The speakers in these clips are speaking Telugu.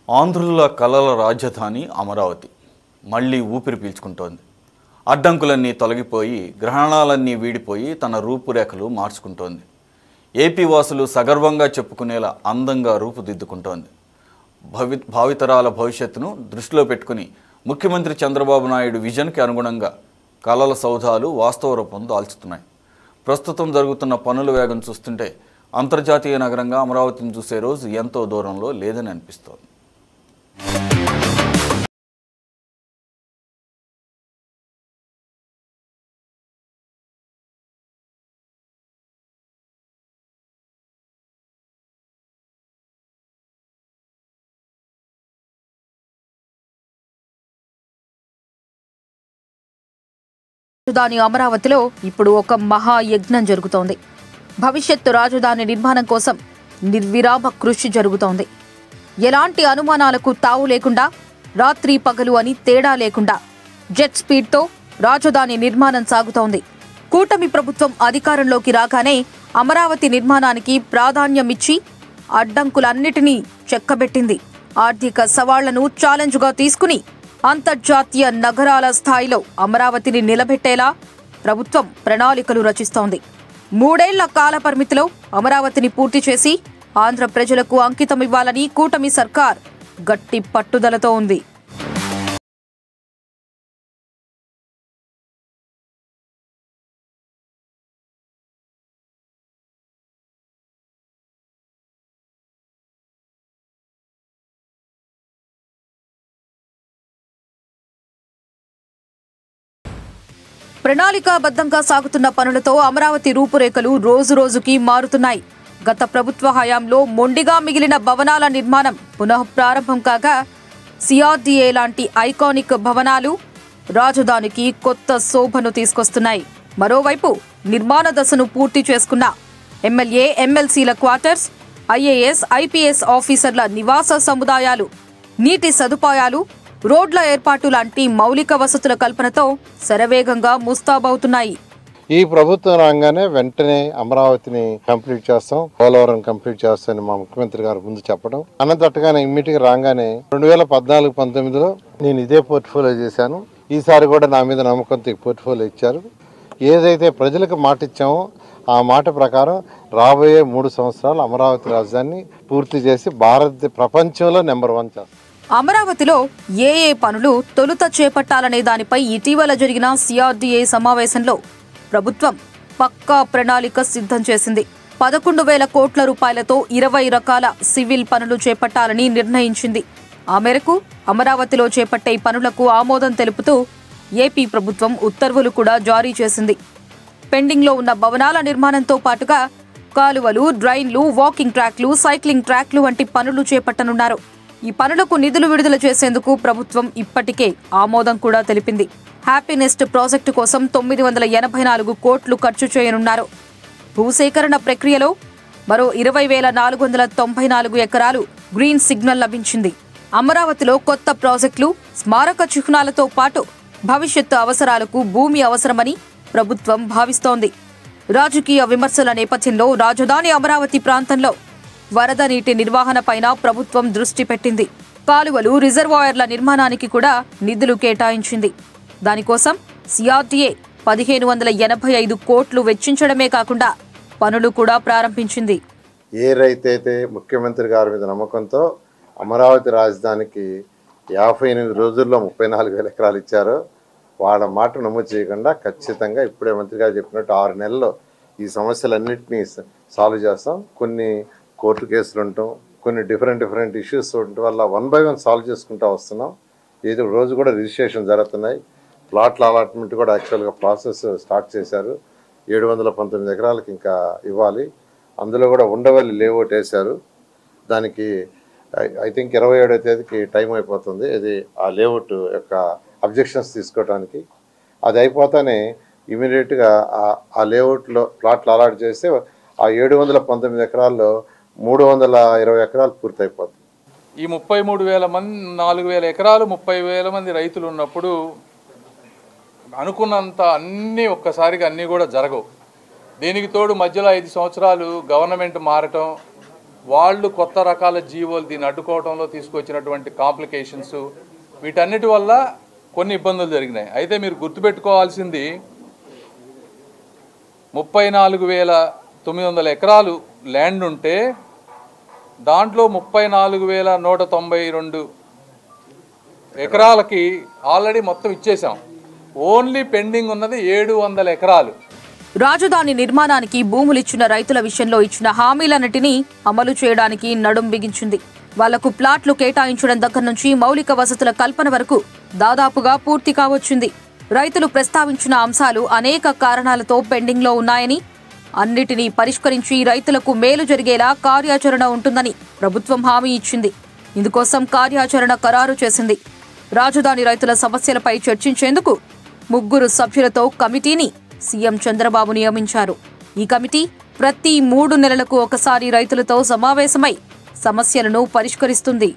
ఆంధ్రుల కలల రాజధాని అమరావతి మళ్ళీ ఊపిరి పీల్చుకుంటోంది. అడ్డంకులన్నీ తొలగిపోయి గ్రహణాలన్నీ వీడిపోయి తన రూపురేఖలు మార్చుకుంటోంది. ఏపీ వాసులు సగర్వంగా చెప్పుకునేలా అందంగా రూపుదిద్దుకుంటోంది. భావితరాల భవిష్యత్తును దృష్టిలో పెట్టుకుని ముఖ్యమంత్రి చంద్రబాబు నాయుడు విజన్కి అనుగుణంగా కలల సౌధాలు వాస్తవ రూపం దాల్చుతున్నాయి. ప్రస్తుతం జరుగుతున్న పనుల వేగం చూస్తుంటే అంతర్జాతీయ నగరంగా అమరావతిని చూసే రోజు ఎంతో దూరంలో లేదని అనిపిస్తోంది. రాజధాని అమరావతిలో ఇప్పుడు ఒక మహాయజ్ఞం జరుగుతోంది. భవిష్యత్తు రాజధాని నిర్మాణం కోసం నిర్విరామ కృషి జరుగుతోంది. ఎలాంటి అనుమానాలకు తావు లేకుండా రాత్రి పగలు అని తేడా లేకుండా జెట్ స్పీడ్తో రాజధాని నిర్మాణం సాగుతోంది. కూటమి ప్రభుత్వం అధికారంలోకి రాగానే అమరావతి నిర్మాణానికి ప్రాధాన్యమిచ్చి అడ్డంకులన్నిటినీ చెక్కబెట్టింది. ఆర్థిక సవాళ్లను ఛాలెంజ్గా తీసుకుని అంతర్జాతీయ నగరాల స్థాయిలో అమరావతిని నిలబెట్టేలా ప్రభుత్వం ప్రణాళికలు రచిస్తోంది. 3 ఏళ్ల కాల పరిమితిలో అమరావతిని పూర్తి చేసి ఆంధ్ర ప్రజలకు అంకితమివ్వాలని కూటమి సర్కార్ గట్టి పట్టుదలతో ఉంది. ప్రణాళికాబద్ధంగా సాగుతున్న పనులతో అమరావతి రూపురేఖలు రోజురోజుకి మారుతున్నాయి. గత ప్రభుత్వ హయాంలో మొండిగా మిగిలిన భవనాల నిర్మాణం పునః ప్రారంభం కాగా సిఆర్డీఏ లాంటి ఐకానిక్ భవనాలు రాజధానికి కొత్త శోభను తీసుకొస్తున్నాయి. మరోవైపు నిర్మాణ దశను పూర్తి చేసుకున్న ఎమ్మెల్యే ఎమ్మెల్సీల క్వార్టర్స్, ఐఏఎస్ ఐపీఎస్ ఆఫీసర్ల నివాస సముదాయాలు, నీటి సదుపాయాలు, రోడ్ల ఏర్పాటు లాంటి మౌలిక వసతుల కల్పనతో శరవేగంగా ముస్తాబవుతున్నాయి. ఈ ప్రభుత్వం రాగానే వెంటనే అమరావతిని కంప్లీట్ చేస్తాం, పోలవరం కంప్లీట్ చేస్తామని మా ముఖ్యమంత్రి గారు ముందు చెప్పడం, అన్నతట్టుగానే ఇమ్మీడియట్ గా రాగానే 2014-19లో నేను ఇదే పోర్ట్ఫోలియో చేశాను. ఈసారి కూడా నా మీద నమ్మకంతో ఈ పోర్ట్ఫోలియో ఇచ్చారు. ఏదైతే ప్రజలకు మాట ఇచ్చామో ఆ మాట ప్రకారం రాబోయే 3 సంవత్సరాలు అమరావతి రాజధానిని పూర్తి చేసి ప్రపంచంలో నెంబర్ 1 చేస్తాం. అమరావతిలో ఏ పనులు తొలుత చేపట్టాలనే దానిపై ఇటీవల జరిగిన సిఆర్డీఏ సమావేశంలో ప్రభుత్వం పక్కా ప్రణాళిక సిద్ధం చేసింది. 11,000 కోట్ల రూపాయలతో 20 రకాల సివిల్ పనులు చేపట్టాలని నిర్ణయించింది. ఆ మేరకు అమరావతిలో చేపట్టే పనులకు ఆమోదం తెలుపుతూ ఏపీ ప్రభుత్వం ఉత్తర్వులు కూడా జారీ చేసింది. పెండింగ్లో ఉన్న భవనాల నిర్మాణంతో పాటుగా కాలువలు, డ్రైన్లు, వాకింగ్ ట్రాక్లు, సైక్లింగ్ ట్రాక్లు వంటి పనులు చేపట్టనున్నారు. ఈ పనులకు నిధులు విడుదల చేసేందుకు ప్రభుత్వం ఇప్పటికే ఆమోదం కూడా తెలిపింది. హ్యాపీనెస్ట్ ప్రాజెక్టు కోసం 984 కోట్లు ఖర్చు చేయనున్నారు. భూసేకరణ ప్రక్రియలో మరో 20,494 ఎకరాలు గ్రీన్ సిగ్నల్ లభించింది. అమరావతిలో కొత్త ప్రాజెక్టులు, స్మారక చిహ్నాలతో పాటు భవిష్యత్తు అవసరాలకు భూమి అవసరమని ప్రభుత్వం భావిస్తోంది. రాజకీయ విమర్శల నేపథ్యంలో రాజధాని అమరావతి ప్రాంతంలో వరద నీటి నిర్వహణపైన ప్రభుత్వం దృష్టి పెట్టింది. కాలువలు, రిజర్వాయర్ల నిర్మాణానికి కూడా నిధులు కేటాయించింది. దానికోసం సిఆర్డీఏ 1,585 కోట్లు వెచ్చించడమే కాకుండా పనులు కూడా ప్రారంభించింది. ఏ రైతైతే ముఖ్యమంత్రి గారి మీద నమ్మకంతో అమరావతి రాజధానికి 58 రోజుల్లో 34,000 ఎకరాలు ఇచ్చారో వాళ్ళ మాట నమోదు చేయకుండా ఖచ్చితంగా ఇప్పుడే మంత్రి గారు చెప్పినట్టు 6 నెలల్లో ఈ సమస్యలన్నింటినీ సాల్వ్ చేస్తాం. కొన్ని కోర్టు కేసులు ఉంటాం, కొన్ని డిఫరెంట్ ఇష్యూస్ ఉండటం వల్ల 1 by 1 సాల్వ్ చేసుకుంటూ వస్తున్నాం. ఏదో రోజు కూడా రిజిస్ట్రేషన్ జరుగుతున్నాయి. ప్లాట్ల అలాట్మెంట్ కూడా యాక్చువల్గా ప్రాసెస్ స్టార్ట్ చేశారు. 719 ఎకరాలకు ఇంకా ఇవ్వాలి. అందులో కూడా ఉండవల్లి లేఅవుట్ వేశారు. దానికి ఐ థింక్ 27వ తేదీకి టైం అయిపోతుంది. ఇది ఆ లేఅవుట్ యొక్క అబ్జెక్షన్స్ తీసుకోవడానికి. అది అయిపోతానే ఇమీడియట్గా ఆ లేఅవుట్లో ప్లాట్లు అలాట్ చేస్తే ఆ 719 ఎకరాల్లో 320 ఎకరాలు పూర్తయిపోతుంది. ఈ 4,000 ఎకరాలు 30,000 మంది రైతులు ఉన్నప్పుడు అనుకున్నంత అన్నీ ఒక్కసారిగా అన్నీ కూడా జరగవు. దీనికి తోడు మధ్యలో 5 సంవత్సరాలు గవర్నమెంట్ మారటం, వాళ్ళు కొత్త రకాల జీవోలు దీన్ని అడ్డుకోవడంలో తీసుకొచ్చినటువంటి కాంప్లికేషన్స్, వీటన్నిటి వల్ల కొన్ని ఇబ్బందులు జరిగినాయి. అయితే మీరు గుర్తుపెట్టుకోవాల్సింది 34,900 ఎకరాలు ల్యాండ్ ఉంటే దాంట్లో 34,192 ఎకరాలకి ఆల్రెడీ మొత్తం ఇచ్చేసాం. ఓన్లీ పెండింగ్ ఉన్నది 700 ఎకరాలు. రాజధాని నిర్మాణానికి భూములిచ్చిన రైతుల విషయంలో ఇచ్చిన హామీలన్నిటినీ అమలు చేయడానికి నడుం బిగించింది. వాళ్లకు ప్లాట్లు కేటాయించడం దగ్గర నుంచి మౌలిక వసతుల కల్పన వరకు దాదాపుగా పూర్తి కావచ్చింది. రైతులు ప్రస్తావించిన అంశాలు అనేక కారణాలతో పెండింగ్లో ఉన్నాయని, అన్నిటినీ పరిష్కరించి రైతులకు మేలు జరిగేలా కార్యాచరణ ఉంటుందని ప్రభుత్వం హామీ ఇచ్చింది. ఇందుకోసం కార్యాచరణ ఖరారు చేసింది. రాజధాని రైతుల సమస్యలపై చర్చించేందుకు 3 సభ్యులతో కమిటీని సీఎం చంద్రబాబు నియమించారు. ఈ కమిటీ ప్రతి 3 నెలలకు ఒకసారి రైతులతో సమావేశమై సమస్యలను పరిష్కరిస్తుంది.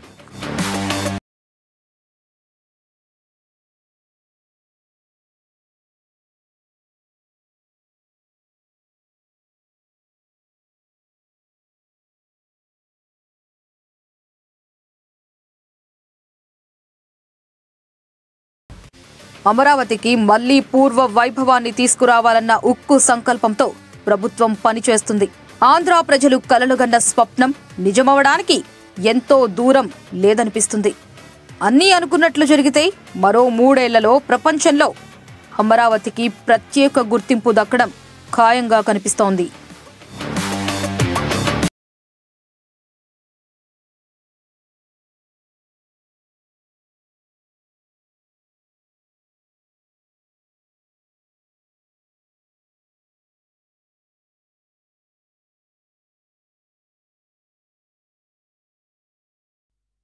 అమరావతికి మళ్లీ పూర్వ వైభవాన్ని తీసుకురావాలన్న ఉక్కు సంకల్పంతో ప్రభుత్వం పనిచేస్తుంది. ఆంధ్ర ప్రజలు కలలుగన్న స్వప్నం నిజమవడానికి ఎంతో దూరం లేదనిపిస్తుంది. అన్నీ అనుకున్నట్లు జరిగితే మరో 3 ఏళ్లలో ప్రపంచంలో అమరావతికి ప్రత్యేక గుర్తింపు దక్కడం ఖాయంగా కనిపిస్తోంది.